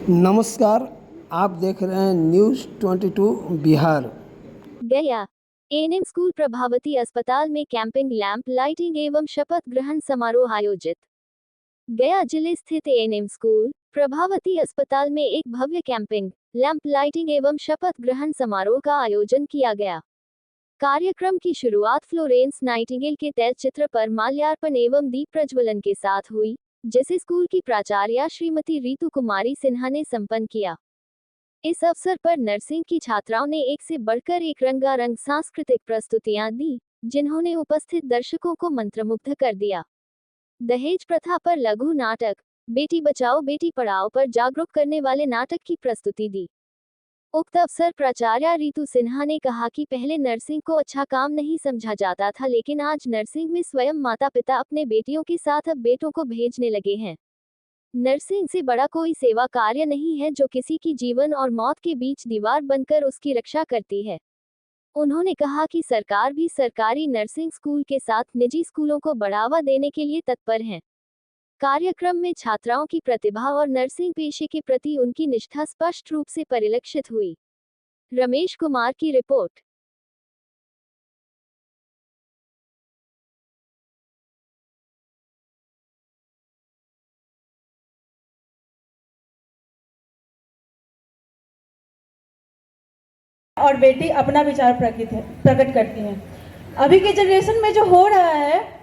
नमस्कार, आप देख रहे हैं न्यूज़ 22 बिहार। गया एएनएम स्कूल प्रभावती अस्पताल में कैंपिंग, लैंप लाइटिंग एवं शपथ ग्रहण समारोह आयोजित। गया जिले स्थित एएनएम स्कूल प्रभावती अस्पताल में एक भव्य कैंपिंग, लैंप लाइटिंग एवं शपथ ग्रहण समारोह का आयोजन किया गया। कार्यक्रम की शुरुआत फ्लोरेंस नाइटिंगेल के तैल चित्र पर माल्यार्पण एवं दीप प्रज्वलन के साथ हुई, जिसे स्कूल की प्राचार्या श्रीमती रितु कुमारी सिन्हा ने संपन्न किया। इस अवसर पर नर्सिंग की छात्राओं ने एक से बढ़कर एक रंगारंग सांस्कृतिक प्रस्तुतियां दी, जिन्होंने उपस्थित दर्शकों को मंत्रमुग्ध कर दिया। दहेज प्रथा पर लघु नाटक, बेटी बचाओ बेटी पढ़ाओ पर जागरूक करने वाले नाटक की प्रस्तुति दी। उक्त अवसर प्राचार्या रितु सिन्हा ने कहा कि पहले नर्सिंग को अच्छा काम नहीं समझा जाता था, लेकिन आज नर्सिंग में स्वयं माता पिता अपने बेटियों के साथ अब बेटों को भेजने लगे हैं। नर्सिंग से बड़ा कोई सेवा कार्य नहीं है जो किसी की जीवन और मौत के बीच दीवार बनकर उसकी रक्षा करती है। उन्होंने कहा कि सरकार भी सरकारी नर्सिंग स्कूल के साथ निजी स्कूलों को बढ़ावा देने के लिए तत्पर है। कार्यक्रम में छात्राओं की प्रतिभा और नर्सिंग पेशे के प्रति उनकी निष्ठा स्पष्ट रूप से परिलक्षित हुई। रमेश कुमार की रिपोर्ट। और बेटी अपना विचार प्रकट करती हैं। अभी के जनरेशन में जो हो रहा है,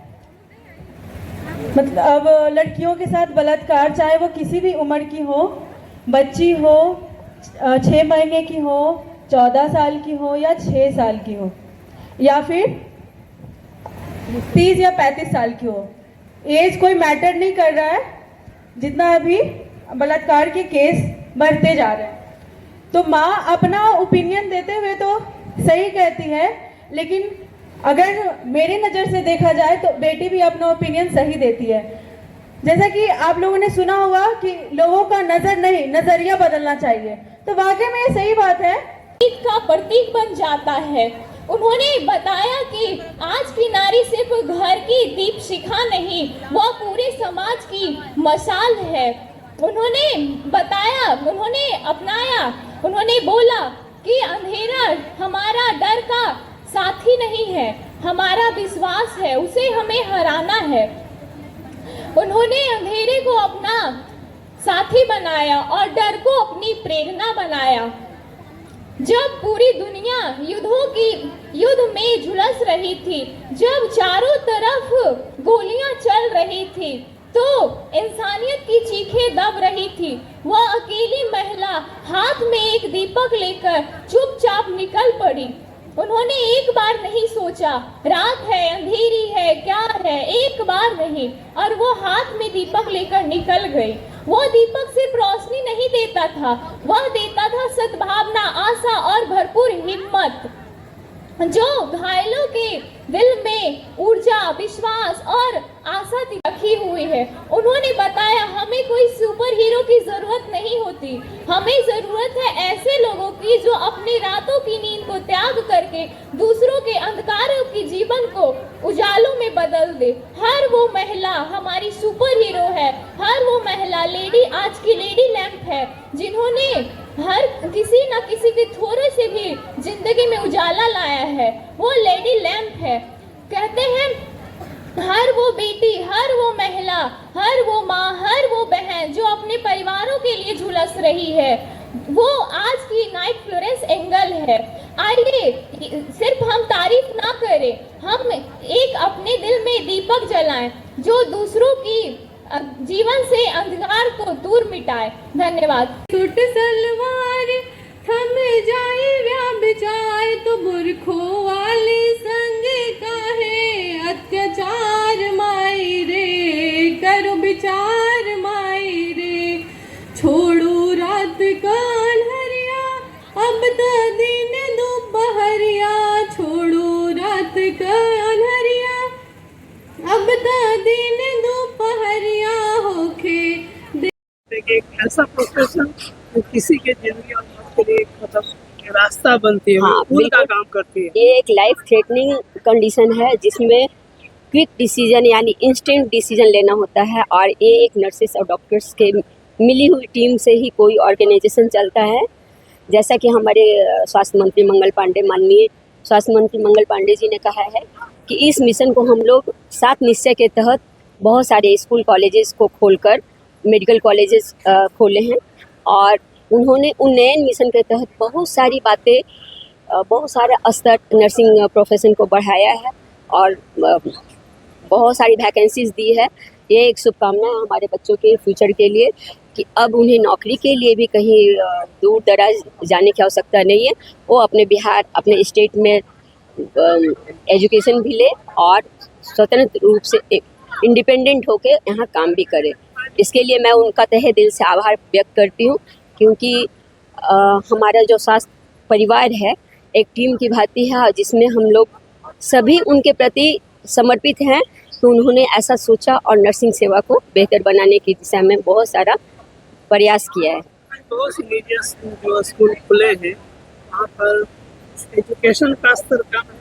मतलब अब लड़कियों के साथ बलात्कार, चाहे वो किसी भी उम्र की हो, बच्ची हो, 6 महीने की हो, 14 साल की हो या 6 साल की हो, या फिर 30 या 35 साल की हो, एज कोई मैटर नहीं कर रहा है। जितना अभी बलात्कार के केस बढ़ते जा रहे हैं, तो माँ अपना ओपिनियन देते हुए तो सही कहती है, लेकिन अगर मेरी नज़र से देखा जाए तो बेटी भी अपना ओपिनियन सही देती है। जैसा कि आप लोगों ने सुना होगा कि लोगों का नजरिया बदलना चाहिए, तो वाकई में ये सही बात है। का प्रतीक बन जाता है। उन्होंने बताया कि आज की नारी सिर्फ घर की दीप शिखा नहीं, वह पूरे समाज की मशाल है। उन्होंने बताया, उन्होंने अपनाया, उन्होंने बोला कि अंधेरा हमारा डर का साथी नहीं है, हमारा विश्वास है, उसे हमें हराना है। उन्होंने अंधेरे को अपना साथी बनाया और डर को अपनी प्रेरणा बनाया। जब पूरी दुनिया युद्ध में झुलस रही थी, जब चारों तरफ गोलियां चल रही थी, तो इंसानियत की चीखें दब रही थी, वह अकेली महिला हाथ में एक दीपक लेकर चुपचाप निकल पड़ी। उन्होंने एक बार नहीं सोचा रात है, अंधेरी है, क्या है, एक बार नहीं, और वो हाथ में दीपक लेकर निकल गई। वह दीपक सिर्फ रोशनी नहीं देता था, वह देता था सद्भावना, आशा और भरपूर हिम्मत, जो घायलों के दिल में ऊर्जा, विश्वास और आशा रखी हुई है। उन्होंने बताया हमें कोई सुपर हीरो की जरूरत नहीं होती, हमें जरूरत है ऐसे लोगों की जो अपनी रातों की नींद को त्याग करके दूसरों के अंधकारों की जीवन को उजालों में बदल दे। हर वो महिला हमारी सुपर हीरो है, हर वो महिला लेडी आज की लेडी लैंप है, जिन्होंने हर किसी न किसी के थोड़े से भी जिंदगी में उजाला लाया है, वो लेडी लैंप है। कहते हैं हर वो बेटी, हर वो महिला, हर वो माँ, हर वो बहन जो अपने परिवारों के लिए झुलस रही है, वो आज की नाइट फ्लोरेंस एंगल है। आइए सिर्फ हम तारीफ ना करें, हम एक अपने दिल में दीपक जलाएं जो दूसरों की जीवन से अंधकार को दूर मिटाए। धन्यवाद। सूट सलवार थम जाए व्याभिचार, तो बुरखों वाले संग का है अत्याचार। माई रे करो विचार, माई रे छोड़ो रात का अंधरिया, अब तो दिन दोपहरिया। छोड़ो रात का अंधरिया, अब तो दिन दोपहरिया होके। एक ऐसा प्रोफेशन जो किसी के जिंदगी और मौत के लिए मतलब रास्ता बनती है, हाँ, पुल का काम करती है। ये एक लाइफ थ्रेटनिंग कंडीशन है जिसमें क्विक डिसीजन यानी इंस्टेंट डिसीजन लेना होता है, और ये एक नर्सेस और डॉक्टर्स के मिली हुई टीम से ही कोई ऑर्गेनाइजेशन चलता है। जैसा कि हमारे स्वास्थ्य मंत्री मंगल पांडे, माननीय स्वास्थ्य मंत्री मंगल पांडे जी ने कहा है कि इस मिशन को हम लोग 7 निश्चय के तहत बहुत सारे स्कूल कॉलेजेस को खोलकर मेडिकल कॉलेजेस खोले हैं, और उन्होंने उन्नयन मिशन के तहत बहुत सारी बातें, बहुत सारा स्तर नर्सिंग प्रोफेशन को बढ़ाया है और बहुत सारी वैकेंसीज दी है। ये एक शुभकामना है हमारे बच्चों के फ्यूचर के लिए कि अब उन्हें नौकरी के लिए भी कहीं दूर दराज जाने की आवश्यकता नहीं है। वो अपने बिहार, अपने स्टेट में एजुकेशन भी ले और स्वतंत्र रूप से इंडिपेंडेंट होकर यहाँ काम भी करे। इसके लिए मैं उनका तहे दिल से आभार व्यक्त करती हूँ, क्योंकि हमारा जो स्वास्थ्य परिवार है एक टीम की भांति है, जिसमें हम लोग सभी उनके प्रति समर्पित हैं। तो उन्होंने ऐसा सोचा और नर्सिंग सेवा को बेहतर बनाने की दिशा में बहुत सारा प्रयास किया है। बहुत सी मीडियस जो स्कूल खुले हैं वहाँ पर एजुकेशन का स्तर कम है,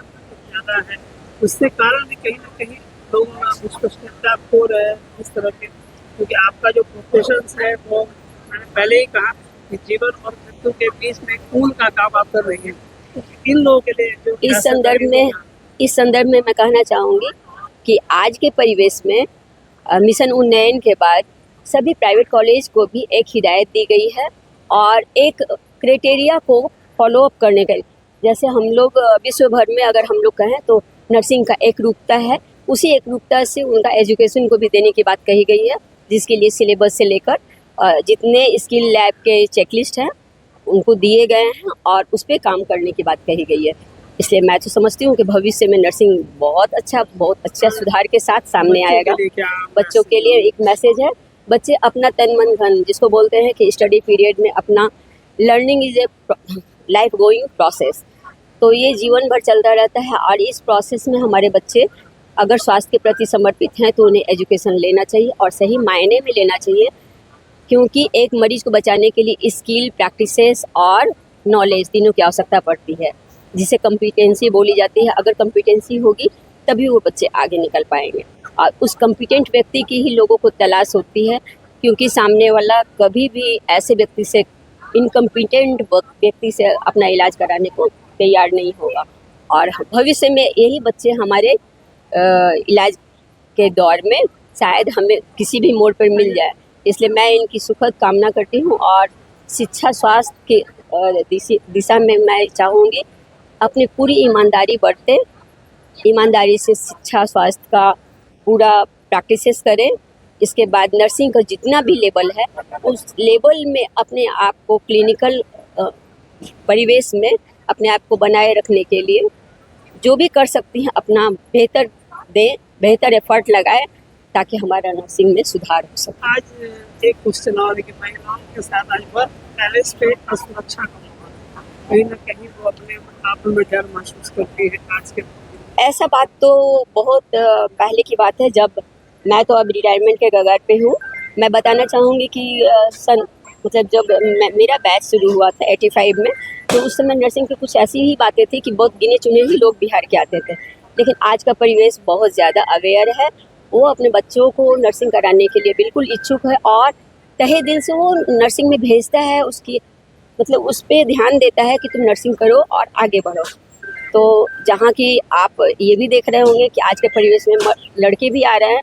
ज़्यादा है। उससे कारण भी कहीं ना कहीं लोग उसको स्टेप हो रहे हैं इस तरह के, क्योंकि आपका जो प्रोफेशन है वो मैंने पहले ही कहा कि जीवन और मृत्यु के बीच में खून का काम आप कर रही है। तो इन लोगों के लिए जो इस संदर्भ में मैं कहना चाहूँगी कि आज के परिवेश में मिशन उन्नयन के बाद सभी प्राइवेट कॉलेज को भी एक हिदायत दी गई है और एक क्राइटेरिया को फॉलो अप करने का। जैसे हम लोग विश्व भर में अगर हम लोग कहें तो नर्सिंग का एक रूपता है, उसी एक रूपता से उनका एजुकेशन को भी देने की बात कही गई है, जिसके लिए सिलेबस से लेकर जितने स्किल लैब के चेकलिस्ट हैं उनको दिए गए हैं और उस पर काम करने की बात कही गई है। इसलिए मैं तो समझती हूँ कि भविष्य में नर्सिंग बहुत अच्छा सुधार के साथ सामने आएगा। बच्चों के लिए एक मैसेज है, बच्चे अपना तन मन धन, जिसको बोलते हैं कि स्टडी पीरियड में अपना learning is a life going process, तो ये जीवन भर चलता रहता है और इस प्रोसेस में हमारे बच्चे अगर स्वास्थ्य के प्रति समर्पित हैं तो उन्हें एजुकेशन लेना चाहिए और सही मायने में लेना चाहिए, क्योंकि एक मरीज को बचाने के लिए स्किल, प्रैक्टिसेस और नॉलेज तीनों की आवश्यकता पड़ती है, जिसे कॉम्पिटेंसी बोली जाती है। अगर कॉम्पिटेंसी होगी तभी वो बच्चे आगे निकल पाएंगे और उस कॉम्पिटेंट व्यक्ति की ही लोगों को तलाश होती है, क्योंकि सामने वाला कभी भी ऐसे व्यक्ति से, इनकॉम्पिटेंट व्यक्ति से अपना इलाज कराने को तैयार नहीं होगा। और भविष्य में यही बच्चे हमारे इलाज के दौर में शायद हमें किसी भी मोड़ पर मिल जाए। इसलिए मैं इनकी सुखद कामना करती हूँ और शिक्षा स्वास्थ्य के दिशा में मैं चाहूँगी अपनी पूरी ईमानदारी बरतें, ईमानदारी से शिक्षा स्वास्थ्य का पूरा प्रैक्टिसेस करें। इसके बाद नर्सिंग का जितना भी लेवल है उस लेवल में अपने आप को क्लिनिकल परिवेश में अपने आप को बनाए रखने के लिए जो भी कर सकती हैं अपना बेहतर दें, बेहतर एफर्ट लगाएं ताकि हमारा नर्सिंग में सुधार हो सके। आज एक क्वेश्चन और कि महिलाओं के साथ आज वर्क बैलेंस पे असुरक्षा का माहौल, कहीं ना कहीं वो अपने आप में डर महसूस करती है आज के। ऐसा बात तो बहुत पहले की बात है, जब मैं तो अब रिटायरमेंट के कगार पे हूँ। मैं बताना चाहूँगी कि जब मेरा बैच शुरू हुआ था 85 में, तो उस समय नर्सिंग की कुछ ऐसी ही बातें थी कि बहुत गिने चुने ही लोग बिहार के आते थे। लेकिन आज का परिवेश बहुत ज़्यादा अवेयर है, वो अपने बच्चों को नर्सिंग कराने के लिए बिल्कुल इच्छुक है और तहे दिल से वो नर्सिंग में भेजता है, उसकी उस पर ध्यान देता है कि तुम नर्सिंग करो और आगे बढ़ो। तो जहाँ की आप ये भी देख रहे होंगे कि आज के परिवेश में लड़के भी आ रहे हैं,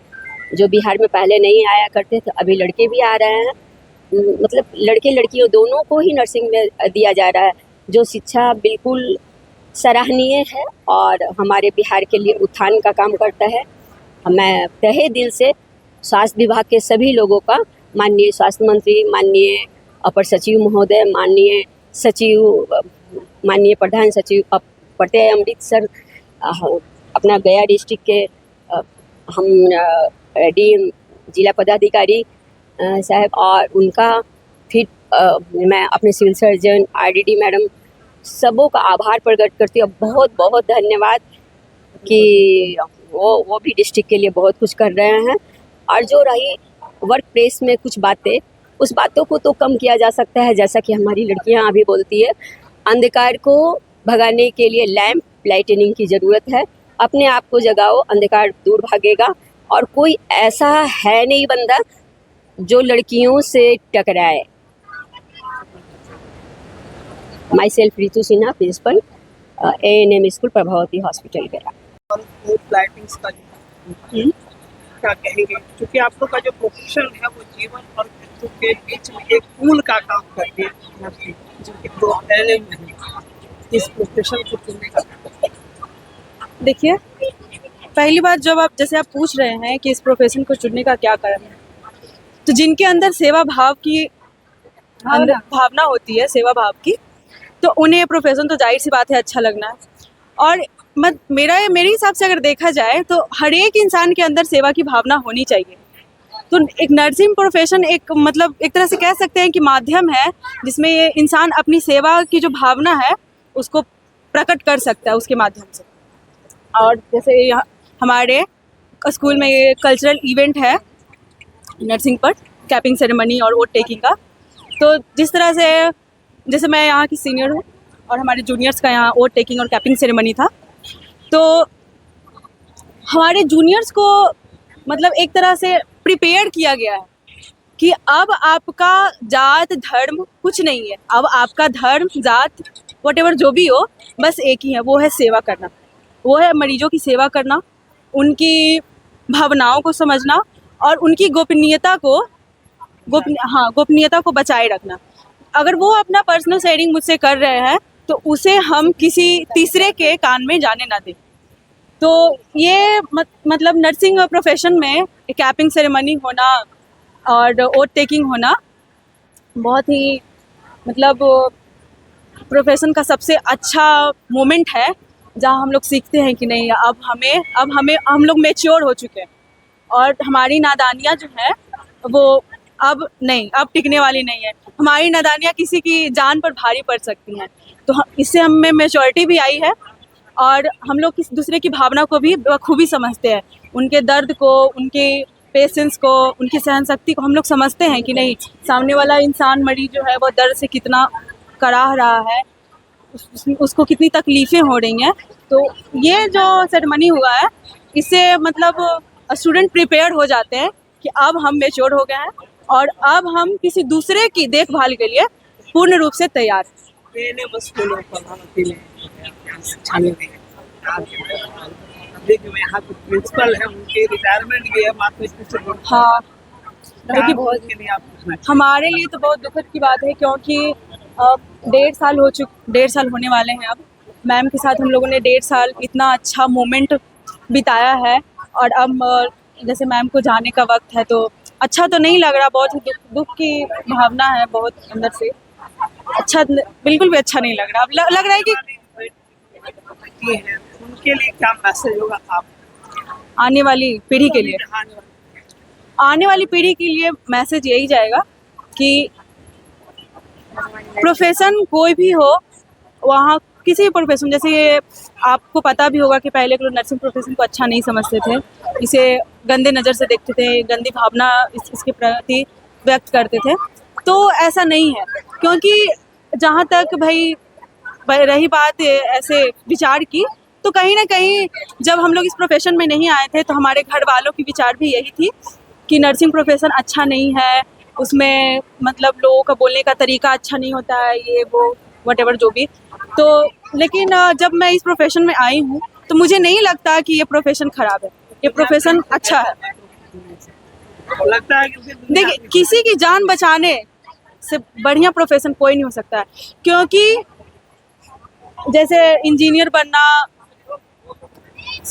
जो बिहार में पहले नहीं आया करते थे, अभी लड़के भी आ रहे हैं। लड़के लड़कियों दोनों को ही नर्सिंग में दिया जा रहा है, जो शिक्षा बिल्कुल सराहनीय है और हमारे बिहार के लिए उत्थान का काम करता है। मैं तहे दिल से स्वास्थ्य विभाग के सभी लोगों का, माननीय स्वास्थ्य मंत्री, माननीय अपर सचिव महोदय, माननीय सचिव, माननीय प्रधान सचिव प्रत्यय अमृत सर, अपना गया डिस्ट्रिक्ट के हम डीएम जिला पदाधिकारी साहब और उनका, फिर मैं अपने सिविल सर्जन आरडीडी मैडम सबों का आभार प्रकट करती हूँ। बहुत बहुत धन्यवाद कि वो भी डिस्ट्रिक्ट के लिए बहुत कुछ कर रहे हैं। और जो रही वर्क प्लेस में कुछ बातें, उस बातों को तो कम किया जा सकता है, जैसा कि हमारी लड़कियां अभी बोलती है, अंधकार को भगाने के लिए लैंप लाइटनिंग की ज़रूरत है। अपने आप को जगाओ, अंधकार दूर भागेगा। और कोई ऐसा है नहीं बंदा जो लड़कियों से टकराए। Myself Ritu Sinha, principal ANM school Prabhavati hospital गया। और वो लाइटिंग्स का क्या कहेंगे, क्योंकि आप लोग का जो प्रोफेशन है वो जीवन और मृत्यु के बीच में एक पुल का काम करती है, जिनकी दो पहले में है इस प्रोफेशन को चुनने का। देखिए, पहली बात जब आप जैसे आप पूछ रहे हैं कि इस प्रोफेशन को चुनने का क्या कारण है, तो जिनके अंदर सेवा भाव की भावना होती है, सेवा भाव की, तो उन्हें ये प्रोफेशन तो जाहिर सी बात है अच्छा लगना है। और मेरे हिसाब से अगर देखा जाए तो हर एक इंसान के अंदर सेवा की भावना होनी चाहिए। तो एक नर्सिंग प्रोफेशन एक मतलब एक तरह से कह सकते हैं कि माध्यम है जिसमें ये इंसान अपनी सेवा की जो भावना है उसको प्रकट कर सकता है उसके माध्यम से। और जैसे हमारे स्कूल में ये कल्चरल इवेंट है नर्सिंग पर, कैपिंग सेरेमनी और वोट टेकिंग का। तो जिस तरह से जैसे मैं यहाँ की सीनियर हूँ और हमारे जूनियर्स का यहाँ वोट टेकिंग और कैपिंग सेरेमनी था, तो हमारे जूनियर्स को मतलब एक तरह से प्रिपेयर किया गया है कि अब आपका जात धर्म कुछ नहीं है, अब आपका धर्म जात व्हाटएवर जो भी हो बस एक ही है, वो है सेवा करना, वो है मरीजों की सेवा करना, उनकी भावनाओं को समझना और उनकी गोपनीयता को बचाए रखना। अगर वो अपना पर्सनल शेयरिंग मुझसे कर रहे हैं तो उसे हम किसी तीसरे के कान में जाने ना दें। तो ये मतलब नर्सिंग प्रोफेशन में कैपिंग सेरेमनी होना और वोट टेकिंग होना बहुत ही मतलब प्रोफेशन का सबसे अच्छा मोमेंट है, जहाँ हम लोग सीखते हैं कि नहीं अब हम लोग मैच्योर हो चुके हैं और हमारी नादानियाँ जो है वो अब टिकने वाली नहीं है। हमारी नादानियाँ किसी की जान पर भारी पड़ सकती हैं। तो इससे हमें मैच्योरिटी भी आई है और हम लोग किसी दूसरे की भावना को भी बखूबी समझते हैं, उनके दर्द को, उनके पेशेंस को, उनकी सहन शक्ति को हम लोग समझते हैं कि नहीं सामने वाला इंसान मरीज जो है वो दर्द से कितना कराह रहा है, उसको कितनी तकलीफ़ें हो रही हैं। तो ये जो सेरेमनी हुआ है इससे मतलब स्टूडेंट प्रिपेयर हो जाते हैं कि अब हम मैच्योर हो गए हैं और अब हम किसी दूसरे की देखभाल के लिए पूर्ण रूप से तैयार हैं। अभी जो यहाँ के प्रिंसिपल है उनके रिटायरमेंट भी है, हाँ, क्योंकि बहुत हमारे लिए तो बहुत दुखद की बात है क्योंकि 1.5 साल होने वाले हैं अब। मैम के साथ हम लोगों ने 1.5 साल इतना अच्छा मोमेंट बिताया है और अब जैसे मैम को जाने का वक्त है तो अच्छा तो नहीं लग रहा, बहुत ही दुख की भावना है बहुत अंदर से। अच्छा बिल्कुल भी अच्छा नहीं लग रहा। अब लग रहा है कि उनके लिए क्या मैसेज होगा आप आने वाली पीढ़ी के लिए? आने वाली पीढ़ी के लिए मैसेज यही जाएगा कि प्रोफेशन कोई भी हो, वहाँ किसी भी प्रोफेशन, जैसे ये आपको पता भी होगा कि पहले लोग नर्सिंग प्रोफेशन को अच्छा नहीं समझते थे, इसे गंदे नज़र से देखते थे, गंदी भावना इसके प्रति व्यक्त करते थे। तो ऐसा नहीं है, क्योंकि जहाँ तक भाई रही बात ऐसे विचार की, तो कहीं ना कहीं जब हम लोग इस प्रोफेशन में नहीं आए थे तो हमारे घर वालों की विचार भी यही थी कि नर्सिंग प्रोफेशन अच्छा नहीं है, उसमें मतलब लोगों का बोलने का तरीका अच्छा नहीं होता है, ये वो व्हाटएवर जो भी। तो लेकिन जब मैं इस प्रोफेशन में आई हूँ तो मुझे नहीं लगता कि ये प्रोफेशन ख़राब है, ये प्रोफेशन अच्छा है। लगता है कि देखिए, किसी की जान बचाने से बढ़िया प्रोफेशन कोई नहीं हो सकता है, क्योंकि जैसे इंजीनियर बनना,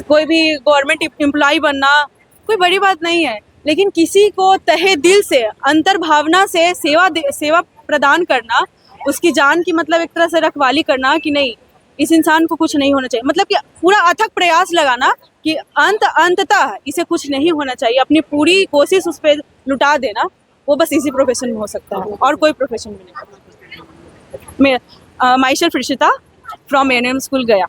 कोई भी गवर्नमेंट एम्प्लॉय बनना कोई बड़ी बात नहीं है, लेकिन किसी को तहे दिल से अंतर्भावना से सेवा प्रदान करना, उसकी जान की मतलब एक तरह से रखवाली करना कि नहीं इस इंसान को कुछ नहीं होना चाहिए, मतलब कि पूरा अथक प्रयास लगाना कि अंततः इसे कुछ नहीं होना चाहिए, अपनी पूरी कोशिश उस पर लुटा देना, वो बस इसी प्रोफेशन में हो सकता है और कोई प्रोफेशन में नहीं। मैं my self Rishita from ANM school गया।